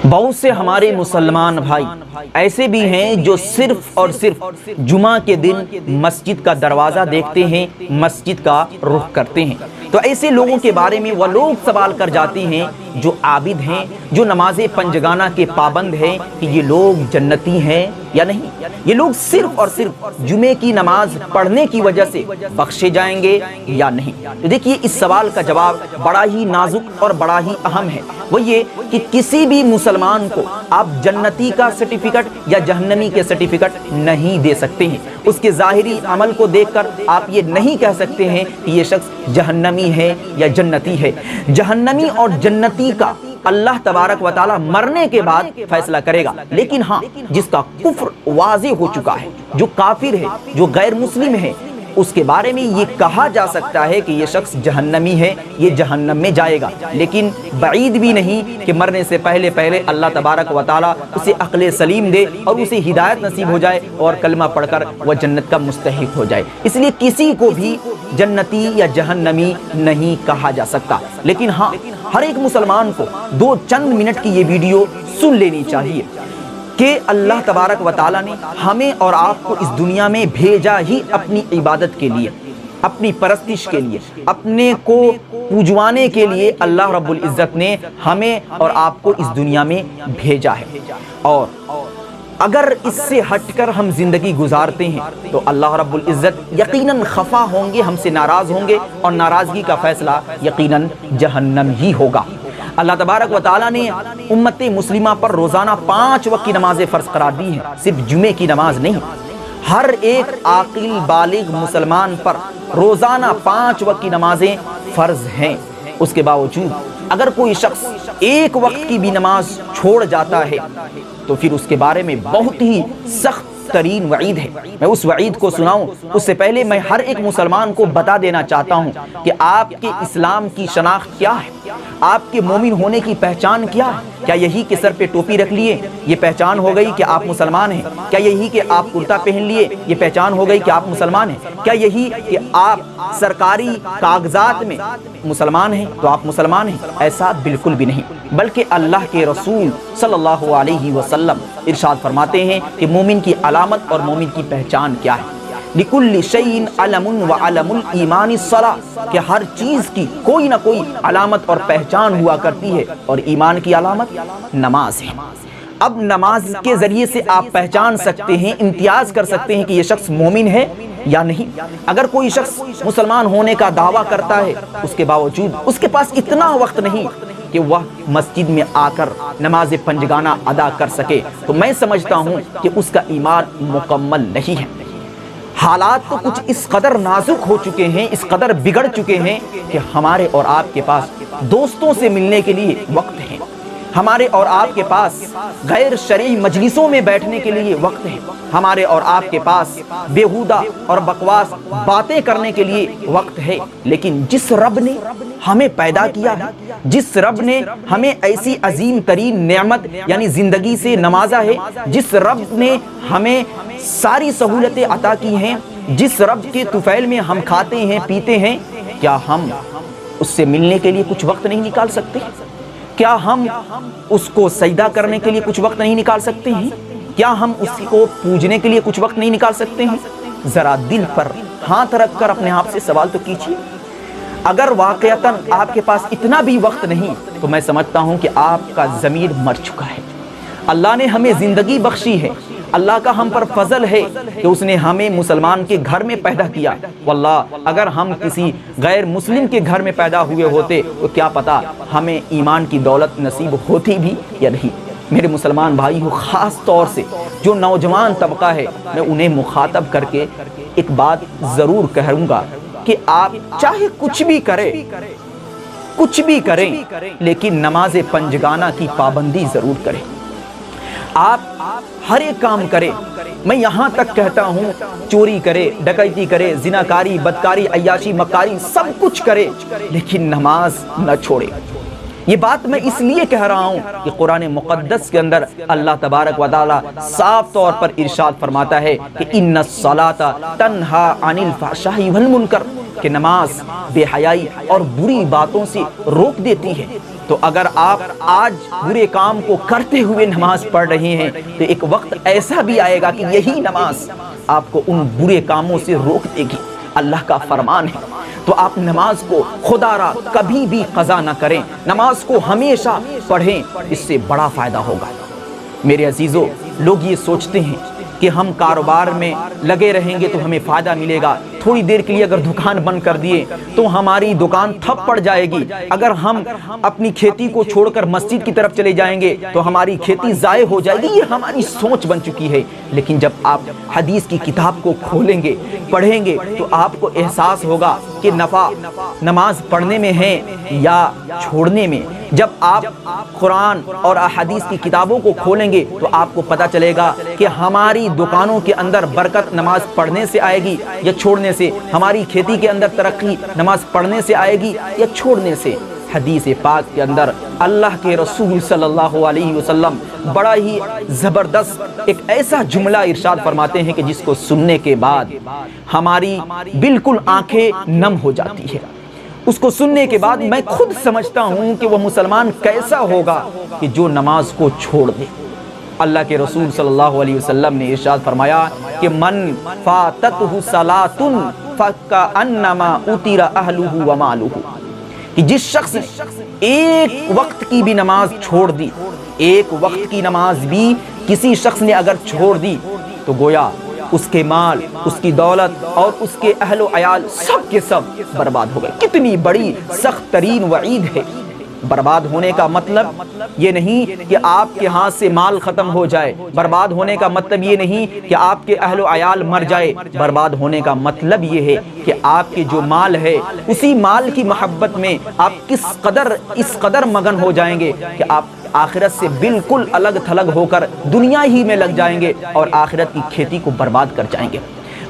بہت سے ہمارے مسلمان بھائی ایسے بھی ہیں جو صرف اور صرف جمعہ کے دن مسجد کا دروازہ دیکھتے ہیں، مسجد کا رخ کرتے ہیں۔ تو ایسے لوگوں کے بارے میں وہ لوگ سوال کر جاتے ہیں جو عابد ہیں، جو نماز پنجگانہ کے پابند ہیں، کہ یہ لوگ جنتی ہیں یا نہیں؟ یہ لوگ صرف اور صرف جمعے کی نماز پڑھنے کی وجہ سے بخشے جائیں گے یا نہیں؟ تو دیکھیے، اس سوال کا جواب بڑا ہی نازک اور بڑا ہی اہم ہے۔ وہ یہ کہ کسی بھی مسلمان کو آپ جنتی کا سرٹیفکیٹ یا جہنمی کے سرٹیفکیٹ نہیں دے سکتے ہیں۔ اس کے ظاہری عمل کو دیکھ کر آپ یہ نہیں کہہ سکتے ہیں کہ یہ شخص جہنمی ہے یا جنتی ہے۔ جہنمی اور جنتی کا اللہ تبارک و تعالی مرنے کے بعد فیصلہ کرے گا، لیکن ہاں، جس کا کفر واضح ہو چکا ہے، جو کافر ہے، جو غیر مسلم ہے، اس کے بارے میں یہ کہا جا سکتا ہے کہ یہ شخص جہنمی ہے، یہ جہنم میں جائے گا، لیکن بعید بھی نہیں کہ مرنے سے پہلے اللہ تبارک و تعالی اسے عقل سلیم دے اور اسے ہدایت نصیب ہو جائے اور کلمہ پڑھ کر وہ جنت کا مستحق ہو جائے۔ اس لیے کسی کو بھی جنتی یا جہنمی نہیں کہا جا سکتا، لیکن ہاں، ہر ایک مسلمان کو دو چند منٹ کی یہ ویڈیو سن لینی چاہیے کہ اللہ تبارک و تعالیٰ نے ہمیں اور آپ کو اس دنیا میں بھیجا ہی اپنی عبادت کے لیے، اپنی پرستش کے لیے، اپنے کو پوجوانے کے لیے اللہ رب العزت نے ہمیں اور آپ کو اس دنیا میں بھیجا ہے۔ اور اگر اس سے ہٹ کر ہم زندگی گزارتے ہیں تو اللہ رب العزت یقیناً خفا ہوں گے، ہم سے ناراض ہوں گے، اور ناراضگی کا فیصلہ یقیناً جہنم ہی ہوگا۔ اللہ تبارک و تعالیٰ نے امت مسلمہ پر روزانہ 5 وقت کی نمازیں فرض قرار دی ہیں، صرف جمعے کی نماز نہیں۔ ہر ایک عاقل بالغ مسلمان پر روزانہ 5 وقت کی نمازیں فرض ہیں۔ اس کے باوجود اگر کوئی شخص ایک وقت کی بھی نماز چھوڑ جاتا ہے تو پھر اس کے بارے میں بہت ہی سخت ترین وعید ہے۔ میں اس وعید کو سناؤں اس سے پہلے میں ہر ایک مسلمان کو بتا دینا چاہتا ہوں کہ آپ کے اسلام کی شناخت کیا ہے، آپ کے مومن ہونے کی پہچان کیا ہے۔ کیا یہی کہ سر پہ ٹوپی رکھ لیے یہ پہچان ہو گئی کہ آپ مسلمان ہیں؟ کیا یہی کہ آپ کرتا پہن لیے یہ پہچان ہو گئی کہ آپ مسلمان ہیں؟ کیا یہی کہ آپ سرکاری کاغذات میں مسلمان ہیں تو آپ مسلمان ہیں؟ ایسا بالکل بھی نہیں، بلکہ اللہ کے رسول صلی اللہ علیہ وسلم ارشاد فرماتے ہیں کہ مومن کی علامت اور مومن کی پہچان کیا ہے۔ لِكُلِّ شَيْءٍ عَلَمٌ وَعَلَمُ الْإِيمَانِ الصَّلَاةُ، کہ ہر چیز کی کوئی نہ کوئی علامت اور پہچان ہوا کرتی ہے، اور ایمان کی علامت نماز ہے۔ اب نماز کے ذریعے سے آپ پہچان سکتے ہیں، امتیاز کر سکتے ہیں کہ یہ شخص مومن ہے یا نہیں۔ اگر کوئی شخص مسلمان ہونے کا دعویٰ کرتا ہے، اس کے باوجود اس کے پاس اتنا وقت نہیں کہ وہ مسجد میں آ کر نماز پنجگانہ ادا کر سکے، تو میں سمجھتا ہوں کہ اس کا ایمان مکمل نہیں ہے۔ حالات تو کچھ اس قدر نازک ہو چکے ہیں، اس قدر بگڑ چکے ہیں کہ ہمارے اور آپ کے پاس دوستوں سے ملنے کے لیے وقت ہے، ہمارے اور آپ کے پاس غیر شرعی مجلسوں میں بیٹھنے کے لیے وقت ہے، ہمارے اور آپ کے پاس بیہودہ اور بکواس باتیں کرنے کے لیے وقت ہے۔ لیکن جس رب نے ہمیں پیدا کیا ہے، جس رب نے ہمیں ایسی عظیم ترین نعمت یعنی زندگی سے نوازا ہے، جس رب نے ہمیں ساری سہولتیں عطا کی ہیں، جس رب کے طفیل میں ہم کھاتے ہیں پیتے ہیں، کیا ہم اس سے ملنے کے لیے کچھ وقت نہیں نکال سکتے؟ کیا ہم اس کو سجدہ کرنے کے لیے کچھ وقت نہیں نکال سکتے ہیں؟ کیا ہم اس کو پوجنے کے لیے کچھ وقت نہیں نکال سکتے ہیں؟ ذرا دل پر ہاتھ رکھ کر اپنے آپ سے سوال تو کیجیے۔ اگر واقعتاً آپ کے پاس اتنا بھی وقت نہیں تو میں سمجھتا ہوں کہ آپ کا ضمیر مر چکا ہے۔ اللہ نے ہمیں زندگی بخشی ہے، اللہ کا ہم پر فضل ہے کہ اس نے ہمیں مسلمان کے گھر میں پیدا کیا۔ واللہ اگر ہم کسی غیر مسلم کے گھر میں پیدا ہوئے ہوتے تو کیا پتا ہمیں ایمان کی دولت نصیب ہوتی بھی یا نہیں۔ میرے مسلمان بھائیو، خاص طور سے جو نوجوان طبقہ ہے، میں انہیں مخاطب کر کے ایک بات ضرور کہوں گا کہ آپ چاہے کچھ بھی کریں لیکن نماز پنجگانہ کی پابندی ضرور کریں۔ آپ ہر ایک کام کریں، میں یہاں تک کہتا ہوں چوری کرے، ڈکیتی کرے، زناکاری، بدکاری، عیاشی، مکاری، سب کچھ کرے، لیکن نماز نہ چھوڑے۔ یہ بات میں اس لیے کہہ رہا ہوں کہ قرآن مقدس کے اندر اللہ تبارک و تعالی صاف طور پر ارشاد فرماتا ہے کہ ان الصلاۃ تنہا عن الفحشاء والمنکر، کہ نماز بے حیائی اور بری باتوں سے روک دیتی ہے۔ تو اگر آپ آج برے کام کو کرتے ہوئے نماز پڑھ رہے ہیں تو ایک وقت ایسا بھی آئے گا کہ یہی نماز آپ کو ان برے کاموں سے روک دے گی۔ اللہ کا فرمان ہے، تو آپ نماز کو خدا را کبھی بھی قضا نہ کریں، نماز کو ہمیشہ پڑھیں، اس سے بڑا فائدہ ہوگا۔ میرے عزیزو، لوگ یہ سوچتے ہیں کہ ہم کاروبار میں لگے رہیں گے تو ہمیں فائدہ ملے گا، تھوڑی دیر کے لیے اگر دکان بند کر دیے تو ہماری دکان تھپ پڑ جائے گی، اگر ہم اپنی کھیتی کو چھوڑ کر مسجد کی طرف چلے جائیں گے تو ہماری کھیتی ضائع ہو جائے گی۔ یہ ہماری سوچ بن چکی ہے، لیکن جب آپ حدیث کی کتاب کو کھولیں گے، پڑھیں گے تو آپ کو احساس ہوگا کہ نفع نماز پڑھنے میں ہے یا چھوڑنے میں۔ جب آپ قرآن اور احادیث کی کتابوں کو کھولیں گے تو آپ کو پتہ چلے گا کہ ہماری دکانوں کے اندر برکت نماز پڑھنے سے آئے گی یا چھوڑنے سے، ہماری کھیتی کے اندر ترقی نماز پڑھنے سے آئے گی یا چھوڑنے سے۔ حدیث پاک کے اندر اللہ کے رسول صلی اللہ علیہ وسلم بڑا ہی زبردست ایک ایسا جملہ ارشاد فرماتے ہیں کہ جس کو سننے کے بعد ہماری بالکل آنکھیں نم ہو جاتی ہے۔ اس کو سننے کے بعد میں خود سمجھتا ہوں کہ وہ مسلمان کیسا ہوگا کہ جو نماز کو چھوڑ دے۔ اللہ کے رسول صلی اللہ علیہ وسلم نے ارشاد فرمایا کہ من فاتتہ صلاۃ فکأنما اُطِرَ اہلہ ومالہ، کہ جس شخص نے ایک وقت کی بھی نماز چھوڑ دی، ایک وقت کی نماز بھی کسی شخص نے اگر چھوڑ دی تو گویا اس کے مال، اس کی دولت اور اس کے اہل و عیال سب کے سب برباد ہو گئے۔ کتنی بڑی سخت ترین وعید ہے۔ برباد ہونے کا مطلب یہ نہیں کہ آپ کے ہاتھ سے مال ختم ہو جائے، برباد ہونے کا مطلب یہ نہیں کہ آپ کے اہل و عیال مر جائے، برباد ہونے کا مطلب یہ ہے کہ آپ کے جو مال ہے اسی مال کی محبت میں آپ اس قدر مگن ہو جائیں گے کہ آپ آخرت سے بالکل الگ تھلگ ہو کر دنیا ہی میں لگ جائیں گے اور آخرت کی کھیتی کو برباد کر جائیں گے۔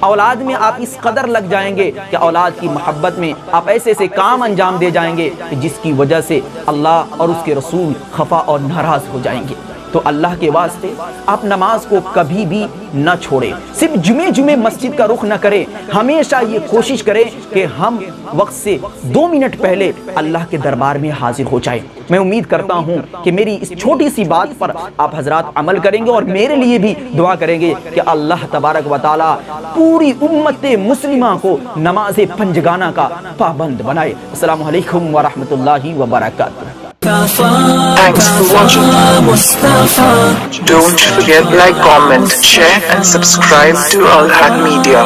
اولاد میں آپ اس قدر لگ جائیں گے کہ اولاد کی محبت میں آپ ایسے ایسے کام انجام دے جائیں گے کہ جس کی وجہ سے اللہ اور اس کے رسول خفا اور ناراض ہو جائیں گے۔ تو اللہ کے واسطے آپ نماز کو کبھی بھی نہ چھوڑیں، صرف جمعے مسجد کا رخ نہ کریں، ہمیشہ یہ کوشش کریں کہ ہم وقت سے 2 منٹ پہلے اللہ کے دربار میں حاضر ہو جائیں۔ میں امید کرتا ہوں کہ میری اس چھوٹی سی بات پر آپ حضرات عمل کریں گے اور میرے لیے بھی دعا کریں گے کہ اللہ تبارک و تعالی پوری امت مسلمہ کو نماز پنجگانہ کا پابند بنائے۔ السلام علیکم ورحمۃ اللہ وبرکاتہ۔ Thanks for watching. Don't forget like, comment, share and subscribe to Al Haq Media.